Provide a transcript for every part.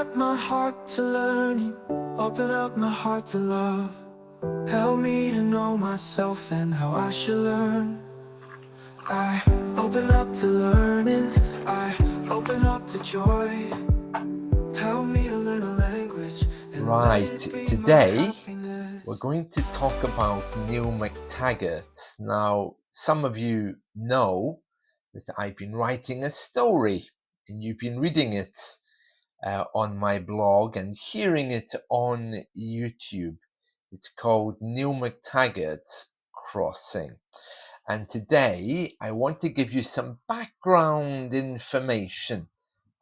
up my heart to learning, open up my heart to love. Help me to know myself and how I should learn. I open up to learning, I open up to joy. Help me to learn a language. Right, today we're going to talk about Neil McTaggart. Now, some of you know that I've been writing a story and you've been reading it on my blog and hearing it on YouTube. It's called Neil McTaggart's Crossing. And today I want to give you some background information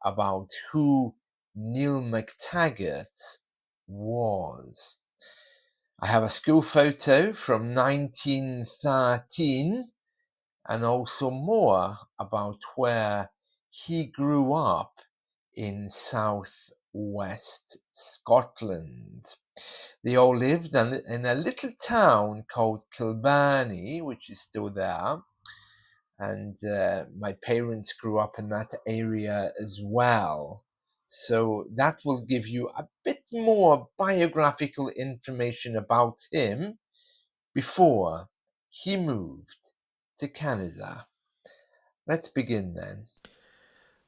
about who Neil McTaggart was. I have a school photo from 1913 and also more about where he grew up in southwest Scotland. They all lived in a little town called Kilbirnie, which is still there. And my parents grew up in that area as well. So that will give you a bit more biographical information about him before he moved to Canada. Let's begin then.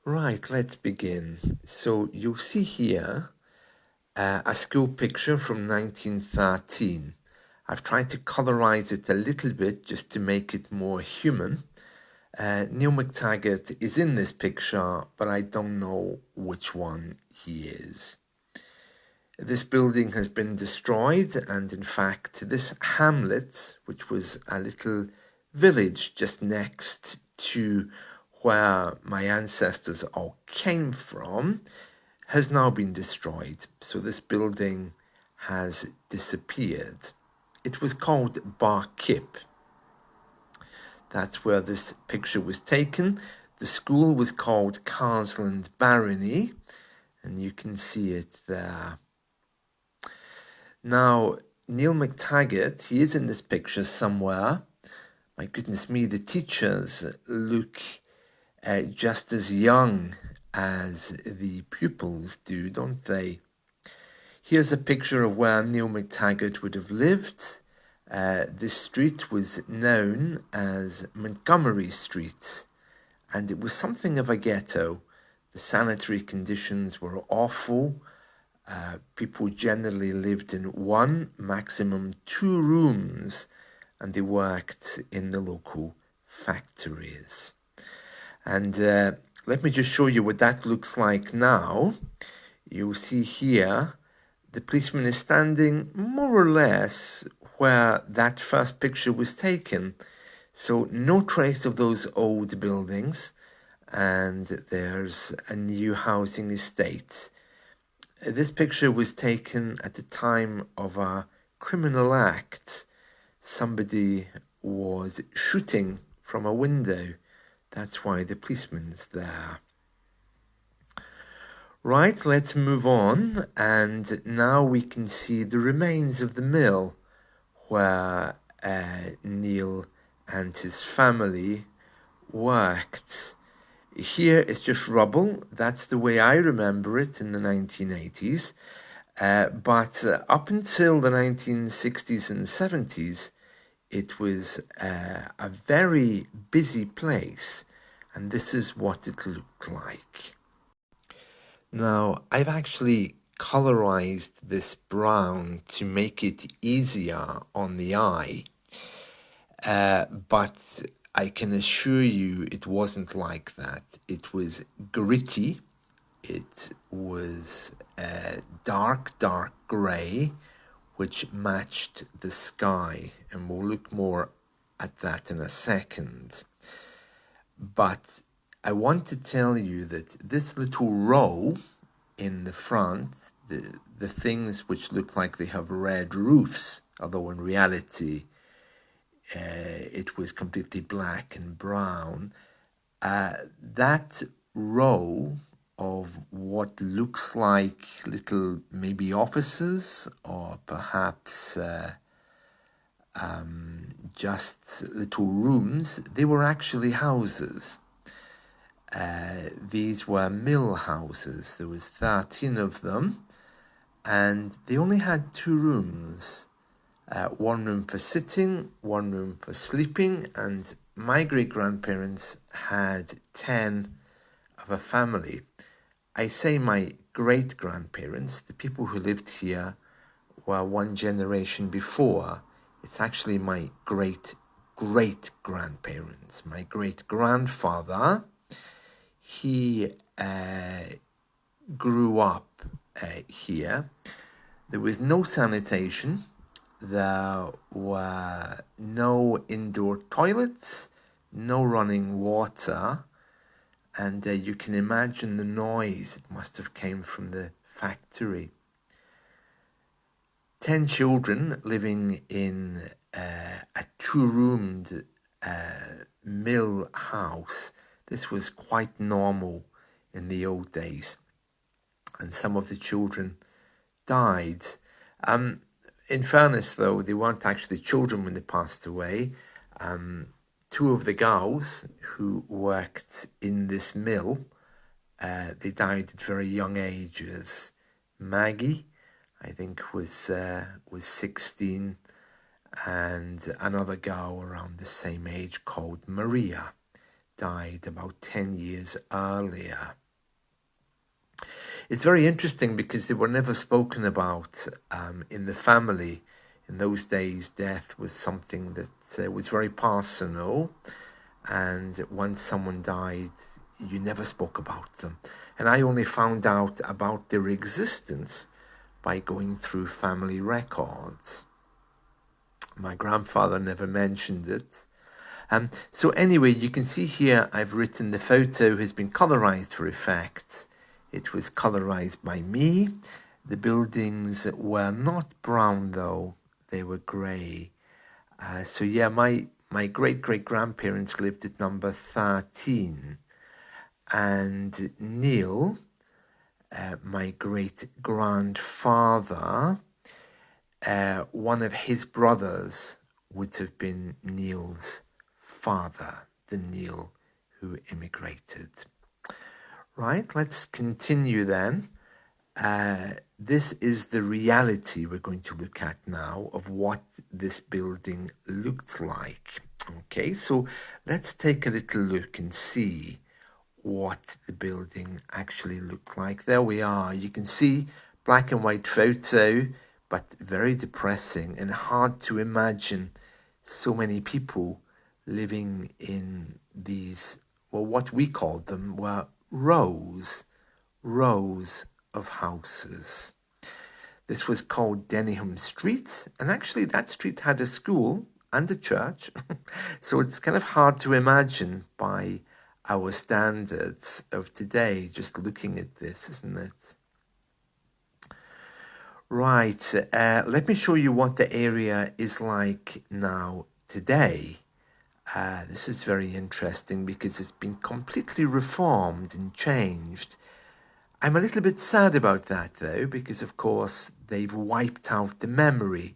Right, let's begin. So you'll see here a school picture from 1913. I've tried to colorize it a little bit just to make it more human. Neil McTaggart is in this picture, but I don't know which one he is. This building has been destroyed, and in fact, this hamlet, which was a little village just next to where my ancestors all came from, has now been destroyed. So this building has disappeared. It was called Barkip. That's where this picture was taken. The school was called Carsland Barony, and you can see it there. Now, Neil McTaggart, he is in this picture somewhere. My goodness me, the teachers look just as young as the pupils do, don't they? Here's a picture of where Neil McTaggart would have lived. This street was known as Montgomery Street, and it was something of a ghetto. The sanitary conditions were awful. People generally lived in one, maximum 2 rooms, and they worked in the local factories. And let me just show you what that looks like now. You'll see here, the policeman is standing more or less where that first picture was taken. So no trace of those old buildings, and there's a new housing estate. This picture was taken at the time of a criminal act. Somebody was shooting from a window. That's why the policeman's there. Right, let's move on, and now we can see the remains of the mill where Neil and his family worked. Here is just rubble. That's the way I remember it in the 1980s. But up until the 1960s and 70s, it was a very busy place, and this is what it looked like. Now, I've actually colorized this brown to make it easier on the eye, but I can assure you it wasn't like that. It was gritty, it was dark grey, which matched the sky, and we'll look more at that in a second. But I want to tell you that this little row in the front, the things which look like they have red roofs, although in reality it was completely black and brown, that row of what looks like little maybe offices or perhaps just little rooms, they were actually houses. These were mill houses. There was 13 of them, and they only had 2 rooms. One room for sitting, one room for sleeping, and my great-grandparents had 10 of a family. I say my great-grandparents, the people who lived here were one generation before. It's actually my great-great-grandparents. My great-grandfather, he grew up here. There was no sanitation. There were no indoor toilets, no running water, and you can imagine the noise it must have came from the factory. 10 children living in a 2-roomed mill house. This was quite normal in the old days, and some of the children died. In fairness, though, they weren't actually children when they passed away. 2 of the girls who worked in this mill, they died at very young ages. Maggie, I think, was 16, and another girl around the same age called Maria died about 10 years earlier. It's very interesting because they were never spoken about in the family. In those days, death was something that was very personal, and once someone died, you never spoke about them. And I only found out about their existence by going through family records. My grandfather never mentioned it. So anyway, you can see here I've written the photo has been colorized for effect. It was colorized by me. The buildings were not brown though, they were grey. So yeah, my great-great-grandparents lived at number 13. And Neil, my great-grandfather, one of his brothers would have been Neil's father, the Neil who immigrated. Right, let's continue then. This is the reality we're going to look at now of what this building looked like. Okay, so let's take a little look and see what the building actually looked like. There we are. You can see black and white photo, but very depressing and hard to imagine so many people living in these, well, what we called them were rows of houses. This was called Denningham Street, and actually that street had a school and a church, so it's kind of hard to imagine by our standards of today, just looking at this, isn't it? Right, let me show you what the area is like now today. This is very interesting because it's been completely reformed and changed. I'm a little bit sad about that though, because of course they've wiped out the memory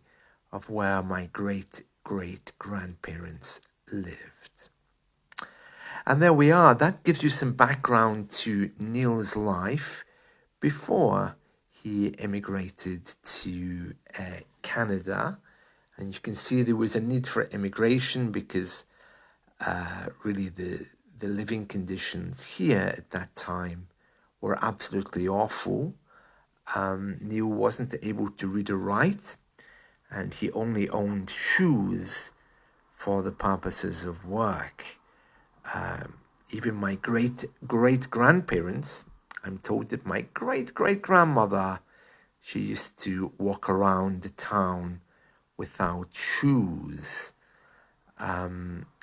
of where my great-great-grandparents lived. And there we are. That gives you some background to Neil's life before he immigrated to Canada. And you can see there was a need for immigration because really the living conditions here at that time were absolutely awful. Neil wasn't able to read or write, and he only owned shoes for the purposes of work. Even my great-great-grandparents, I'm told that my great-great-grandmother, she used to walk around the town without shoes.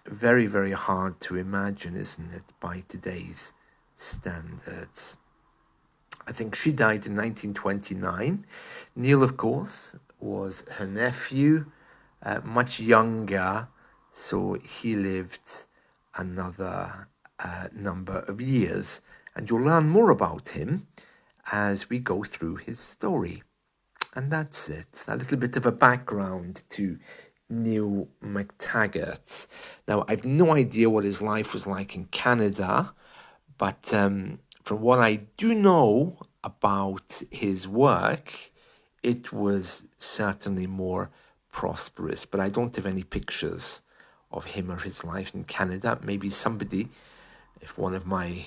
Very, very hard to imagine, isn't it, by today's standards. I think she died in 1929. Neil, of course, was her nephew, much younger, so he lived another number of years. And you'll learn more about him as we go through his story. And that's it, a little bit of a background to Neil McTaggart. Now, I've no idea what his life was like in Canada, But from what I do know about his work, it was certainly more prosperous. But I don't have any pictures of him or his life in Canada. Maybe somebody, if one of my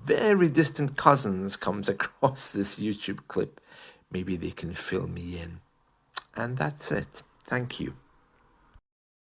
very distant cousins comes across this YouTube clip, maybe they can fill me in. And that's it. Thank you.